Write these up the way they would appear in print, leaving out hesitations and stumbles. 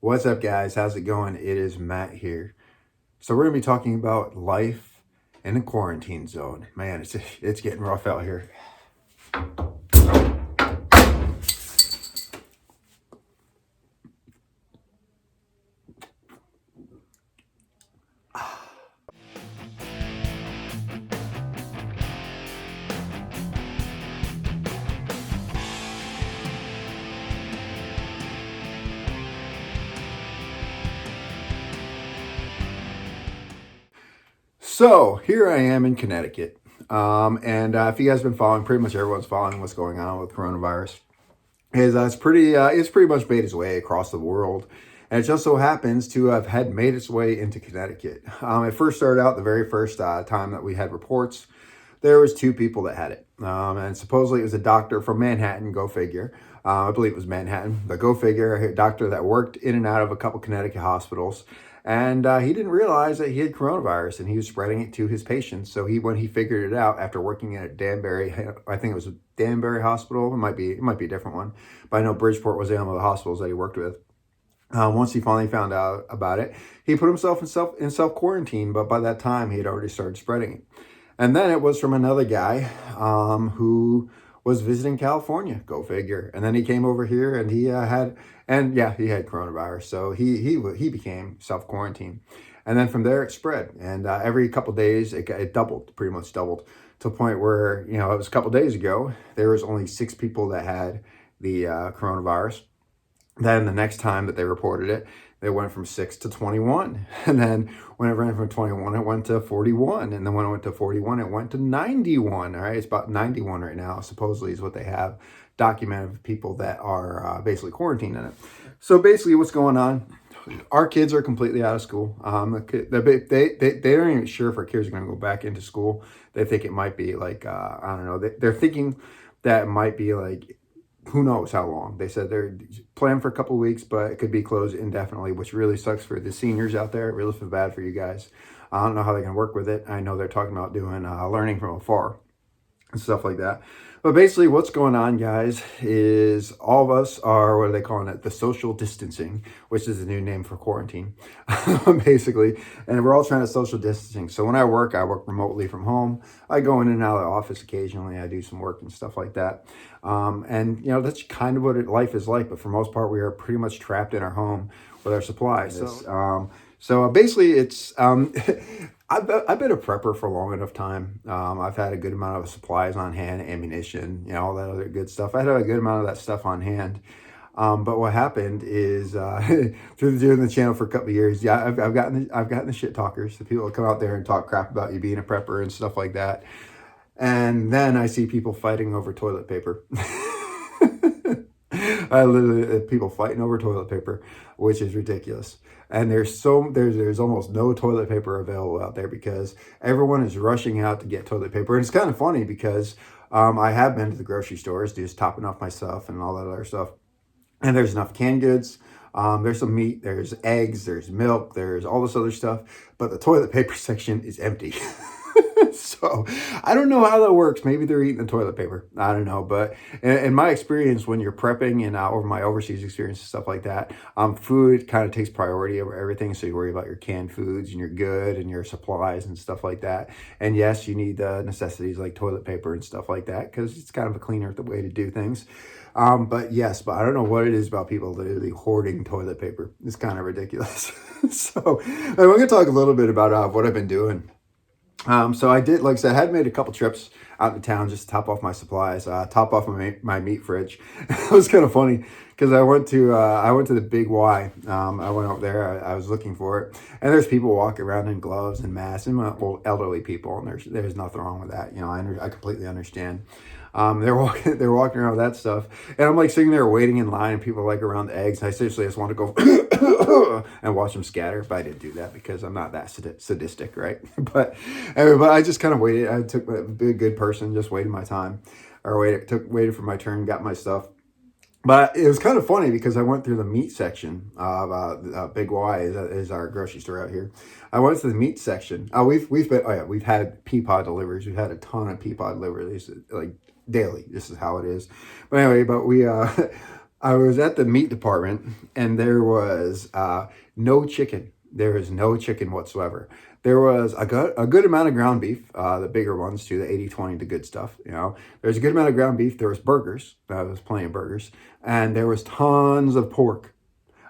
What's up, guys? How's it going? It is Matt here. So we're gonna be talking about life in the quarantine zone. Man, it's getting rough out here. So here I am in Connecticut, and if you guys have been following, pretty much everyone's following what's going on with coronavirus. It's pretty much made its way across the world, and it just so happens to have had made its way into Connecticut. It first started out the very first time that we had reports. There was two people that had it, and supposedly it was a doctor from Manhattan. Go figure. I believe it was Manhattan, but go figure. A doctor that worked in and out of a couple Connecticut hospitals, and he didn't realize that he had coronavirus, and he was spreading it to his patients. So when he figured it out after working at Danbury, I think it was a Danbury hospital. It might be a different one, but I know Bridgeport was one of the hospitals that he worked with. Once he finally found out about it, he put himself in self quarantine. But by that time, he had already started spreading it. And then it was from another guy who was visiting California. Go figure. And then he came over here, and he had coronavirus. So he became self quarantine, and then from there it spread. And every couple days it doubled, pretty much doubled, to a point where it was a couple days ago there was only 6 people that had the coronavirus. Then the next time that they reported it, they went from 6 to 21. And then when it went from 21, it went to 41. And then when it went to 41, it went to 91. All right, it's about 91 right now, supposedly, is what they have documented of people that are basically quarantined in it. So basically what's going on, our kids are completely out of school. They aren't even sure if our kids are going to go back into school. They think it might be like, I don't know, they're thinking that it might be like, who knows how long. They said they're planned for a couple of weeks, but it could be closed indefinitely, which really sucks for the seniors out there. It really feels bad for you guys. I don't know how they can work with it. I know they're talking about doing learning from afar and stuff like that. But basically what's going on, guys, is all of us are, what are they calling it? The social distancing, which is the new name for quarantine, basically. And we're all trying to social distancing. So when I work remotely from home. I go in and out of the office occasionally. I do some work and stuff like that. And that's kind of what life is like. But for the most part, we are pretty much trapped in our home with our supplies. So basically it's, I've been a prepper for a long enough time. I've had a good amount of supplies on hand, ammunition, all that other good stuff. I had a good amount of that stuff on hand. But what happened is through doing the channel for a couple of years, I've gotten the shit talkers, the people that come out there and talk crap about you being a prepper and stuff like that. And then I see people fighting over toilet paper. I literally people fighting over toilet paper, which is ridiculous. And there's almost no toilet paper available out there because everyone is rushing out to get toilet paper. And it's kind of funny because I have been to the grocery stores, just topping off my stuff and all that other stuff. And there's enough canned goods. There's some meat, there's eggs, there's milk, there's all this other stuff. But the toilet paper section is empty. So I don't know how that works. Maybe they're eating the toilet paper. I don't know. But in my experience, when you're prepping and over my overseas experience and stuff like that, food kind of takes priority over everything. So you worry about your canned foods and your good and your supplies and stuff like that. And yes, you need the necessities like toilet paper and stuff like that because it's kind of a cleaner way to do things. But I don't know what it is about people literally hoarding toilet paper. It's kind of ridiculous. So we're going to talk a little bit about what I've been doing. So I did, like I said, I had made a couple trips out to town just to top off my supplies, top off my meat fridge. It was kind of funny because I went to the Big Y. I went over there. I was looking for it, and there's people walking around in gloves and masks, and elderly people, and there's nothing wrong with that. I completely understand. They're walking around with that stuff, and I'm like sitting there waiting in line, and people are like around the eggs. And I seriously just want to go and watch them scatter, but I didn't do that because I'm not that sadistic, right? But anyway, I just kind of waited. I took a good person, just waited my time, or waited for my turn, got my stuff. But it was kind of funny because I went through the meat section of Big Y is our grocery store out here. I went to the meat section. We've had Peapod deliveries. We've had a ton of Peapod deliveries like daily. This is how it is. But anyway, I was at the meat department and there was no chicken. There is no chicken whatsoever. There was a good amount of ground beef, the bigger ones too, the 80/20, the good stuff, you know. There's a good amount of ground beef. There was burgers. There was plenty of burgers. And there was tons of pork.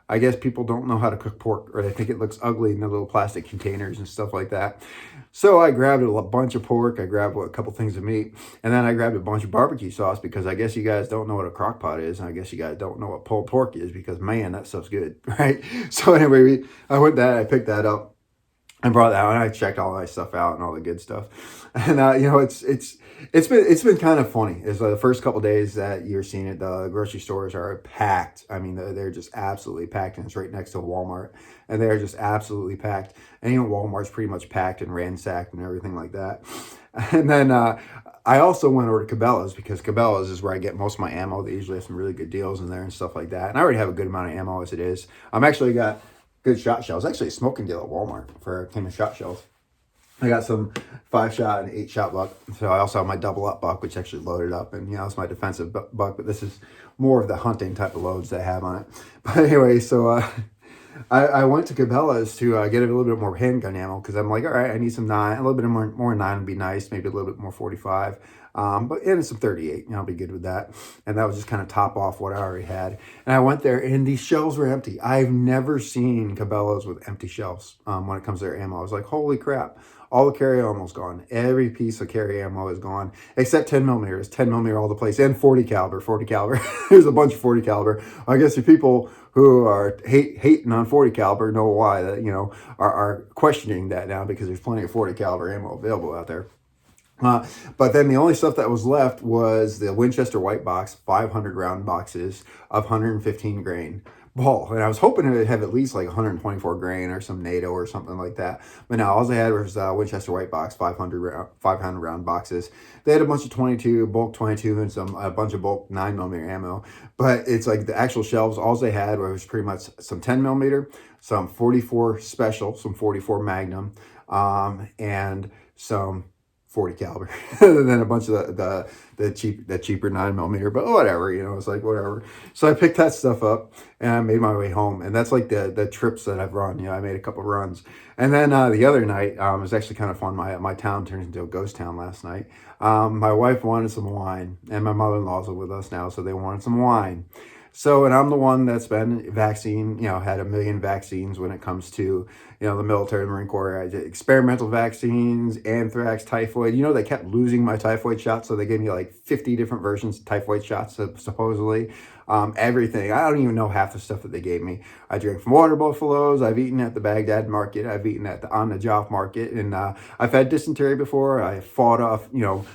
I guess people don't know how to cook pork, or they think it looks ugly in the little plastic containers and stuff like that. So I grabbed a bunch of pork. I grabbed a couple things of meat, and then I grabbed a bunch of barbecue sauce because I guess you guys don't know what a crock pot is, and I guess you guys don't know what pulled pork is because man, that stuff's good, right? So anyway, I picked that up. I brought that one. I checked all that stuff out and all the good stuff, and you know, it's been kind of funny. It's the first couple days that you're seeing it. The grocery stores are packed. I mean, they're just absolutely packed, and it's right next to Walmart, and they're just absolutely packed. And you know, Walmart's pretty much packed and ransacked and everything like that. And then I also went over to Cabela's because Cabela's is where I get most of my ammo. They usually have some really good deals in there and stuff like that. And I already have a good amount of ammo as it is. I'm actually got good shot shells. Actually, a smoking deal at Walmart for a team of shot shells. I got some 5-shot and 8-shot buck. So I also have my double up buck, which actually loaded up. And, you know, it's my defensive buck, but this is more of the hunting type of loads that I have on it. But anyway, so I went to Cabela's to get a little bit more handgun ammo because I'm like, all right, I need some 9. A little bit more 9 would be nice. Maybe a little bit more 45. And some 38, you know, I'll be good with that. And that was just kind of top off what I already had. And I went there and these shelves were empty. I've never seen Cabela's with empty shelves when it comes to their ammo. I was like, holy crap. All the carry ammo is gone. Every piece of carry ammo is gone, except 10 millimeters, 10 millimeter all the place, and 40 caliber. There's a bunch of 40 caliber. I guess the people who are hating on 40 caliber know why that, you know, are questioning that now because there's plenty of 40 caliber ammo available out there. But then the only stuff that was left was the Winchester white box, 500 round boxes of 115 grain ball. And I was hoping it would have at least like 124 grain or some NATO or something like that. But no, all they had was Winchester white box, 500 round boxes. They had a bunch of 22, bulk 22, and a bunch of bulk 9 millimeter ammo. But it's like the actual shelves, all they had was pretty much some 10 millimeter, some 44 special, some 44 Magnum, and some 40 caliber, and then a bunch of the cheaper 9 millimeter, but whatever, you know, it's like whatever. So I picked that stuff up and I made my way home, and that's like the trips that I've run. You know, I made a couple runs, and then the other night it was actually kind of fun. My town turned into a ghost town last night. My wife wanted some wine, and my mother-in-law's with us now, so they wanted some wine. So, and I'm the one that's been vaccine, you know, had a million vaccines when it comes to, you know, the military, Marine Corps. I did experimental vaccines, anthrax, typhoid. You know, they kept losing my typhoid shots, so they gave me like 50 different versions of typhoid shots, supposedly. Everything. I don't even know half the stuff that they gave me. I drank from water buffaloes. I've eaten at the Baghdad market. I've eaten at the on the Joff market. And I've had dysentery before. I fought off, you know,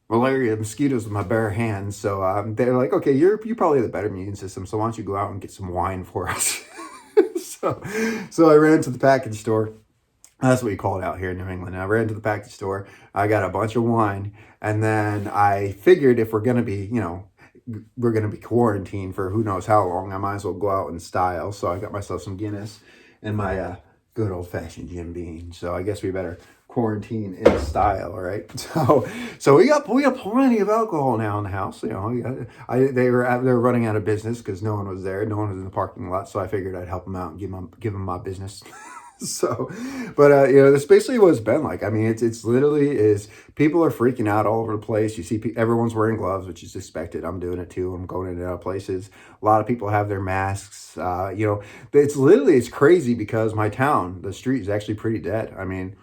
malaria mosquitoes with my bare hands. So they're like, okay, you probably have the better immune system, so why don't you go out and get some wine for us? so I ran to the package store. That's what you call it out here in New England. I ran to the package store. I got a bunch of wine, and then I figured if we're gonna be, you know, we're gonna be quarantined for who knows how long, I might as well go out in style. So I got myself some Guinness and my good old fashioned Jim Beam. So I guess we better quarantine in style, all right? So we got plenty of alcohol now in the house. You know, they were running out of business because no one was there, no one was in the parking lot. So I figured I'd help them out and give them my business. But you know, that's basically what it's been like. I mean, it's literally is people are freaking out all over the place. You see, everyone's wearing gloves, which is expected. I'm doing it too. I'm going in and out places. A lot of people have their masks. You know, it's crazy because my town, the street is actually pretty dead. I mean,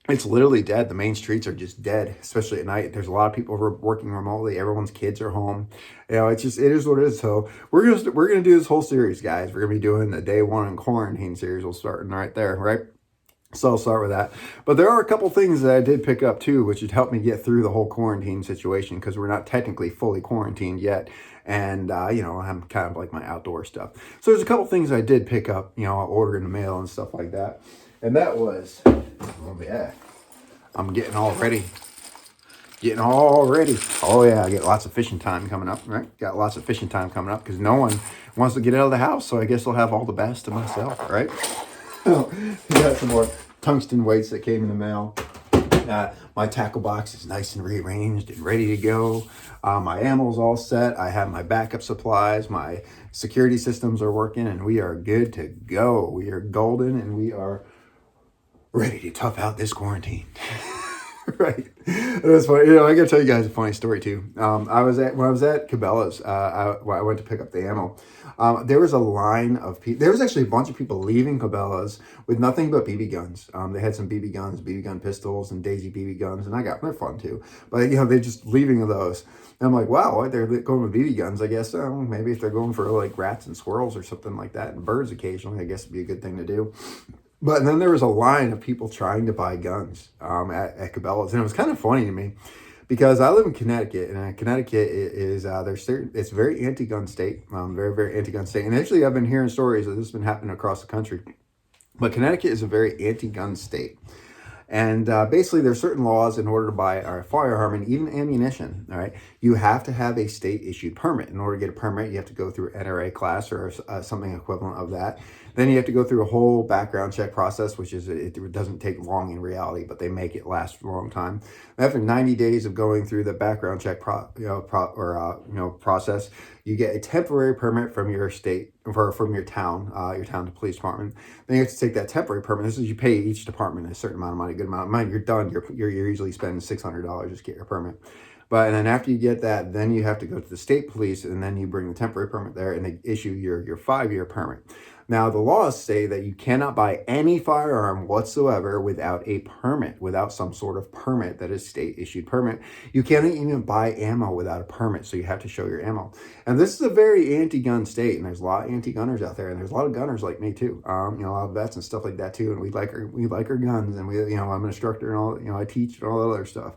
it's literally dead. The main streets are just dead, especially at night. There's a lot of people working remotely. Everyone's kids are home. You know, it is what it is. So we're gonna do this whole series, guys. We're gonna be doing the day 1 in quarantine series. We'll start right there, right? So I'll start with that. But there are a couple things that I did pick up too, which would help me get through the whole quarantine situation because we're not technically fully quarantined yet. And, you know, I'm kind of like my outdoor stuff. So there's a couple things I did pick up, you know, I'll order in the mail and stuff like that. And that was, oh yeah, I'm getting all ready. Oh yeah, I get lots of fishing time coming up, right? Got lots of fishing time coming up because no one wants to get out of the house. So I guess I'll have all the bass to myself, right? We got some more tungsten weights that came in the mail. My tackle box is nice and rearranged and ready to go. My ammo's all set. I have my backup supplies. My security systems are working, and we are good to go. We are golden, and we are ready to tough out this quarantine. Right. That's funny. I gotta tell you guys a funny story too. When I was at Cabela's, I went to pick up the ammo. There was a line of people. There was actually a bunch of people leaving Cabela's with nothing but BB guns. They had some BB guns, BB gun pistols, and Daisy BB guns, and they're fun too. But they're just leaving those. And I'm like, wow, they're going with BB guns. I guess maybe if they're going for like rats and squirrels or something like that, and birds occasionally, I guess it'd be a good thing to do. But then there was a line of people trying to buy guns at Cabela's, and it was kind of funny to me because I live in Connecticut, and Connecticut is it's a very anti-gun state, very very anti-gun state. And actually, I've been hearing stories that this has been happening across the country, but Connecticut is a very anti-gun state. And basically, there's certain laws in order to buy a firearm and even ammunition. All right, you have to have a state-issued permit. In order to get a permit, you have to go through NRA class or something equivalent of that. Then you have to go through a whole background check process, which is it doesn't take long in reality, but they make it last for a long time. After 90 days of going through the background check process, you get a temporary permit from your state or from your town police department. Then you have to take that temporary permit. This is you pay each department a certain amount of money, a good amount of money. You're done. You're usually spending $600 just to get your permit. But and then after you get that, then you have to go to the state police, and then you bring the temporary permit there, and they issue your 5-year permit. Now, the laws say that you cannot buy any firearm whatsoever without a permit, without some sort of permit that is state-issued permit. You can't even buy ammo without a permit, so you have to show your ammo. And this is a very anti-gun state, and there's a lot of anti-gunners out there, and there's a lot of gunners like me too. A lot of vets and stuff like that too, and we like our guns, and I'm an instructor and all. I teach and all that other stuff,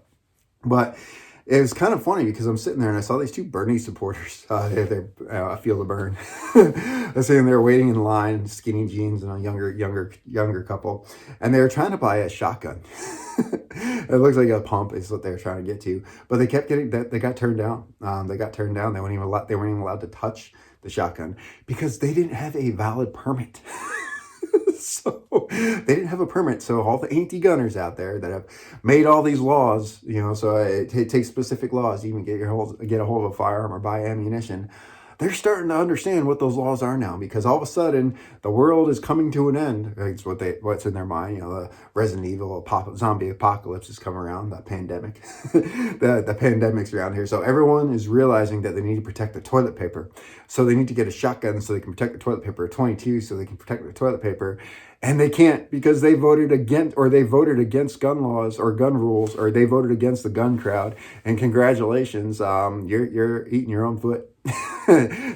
but it was kind of funny because I'm sitting there and I saw these two Bernie supporters. They're I feel the burn. I'm sitting there waiting in line, skinny jeans, and a younger couple, and they were trying to buy a shotgun. It looks like a pump is what they were trying to get to, but they kept getting that. They got turned down. They weren't even allowed to touch the shotgun because they didn't have a valid permit. So they didn't have a permit. So all the anti-gunners out there that have made all these laws, so it takes specific laws to even get a hold of a firearm or buy ammunition. They're starting to understand what those laws are now, because all of a sudden the world is coming to an end. It's what's in their mind. The Resident Evil zombie apocalypse is coming around. The pandemic, the pandemic's around here. So everyone is realizing that they need to protect the toilet paper. So they need to get a shotgun so they can protect the toilet paper, a 22 so they can protect the toilet paper. And they can't because they voted against gun laws or gun rules, or they voted against the gun crowd. And congratulations, you're eating your own foot.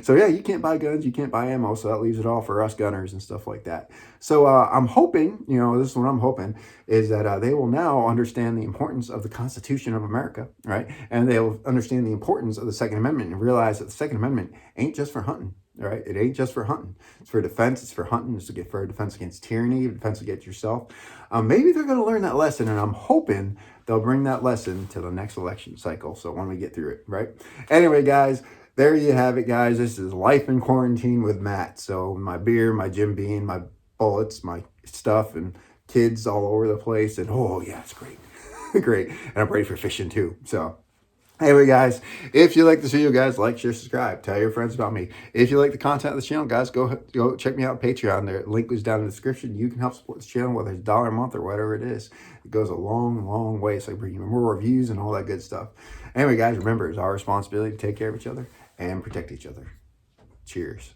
So yeah, you can't buy guns, you can't buy ammo, so that leaves it all for us gunners and stuff like that. So I'm hoping, this is what I'm hoping, is that they will now understand the importance of the Constitution of America, right? And they'll understand the importance of the Second Amendment and realize that the Second Amendment ain't just for hunting. All right, it ain't just for hunting. It's for defense. It's for hunting. It's for defense against tyranny, defense against yourself. Maybe they're going to learn that lesson, and I'm hoping they'll bring that lesson to the next election cycle. So when we get through it, right? Anyway, guys, there you have it, guys. This is Life in Quarantine with Matt. So my beer, my Jim Beam, my bullets, my stuff, and kids all over the place. And oh yeah, it's great, great. And I'm ready for fishing too. So. Anyway, guys, if you like this video, guys, like, share, subscribe. Tell your friends about me. If you like the content of the channel, guys, go check me out on Patreon. The link is down in the description. You can help support this channel, whether it's $1 a month or whatever it is. It goes a long, long way. So I bring you more reviews and all that good stuff. Anyway, guys, remember, it's our responsibility to take care of each other and protect each other. Cheers.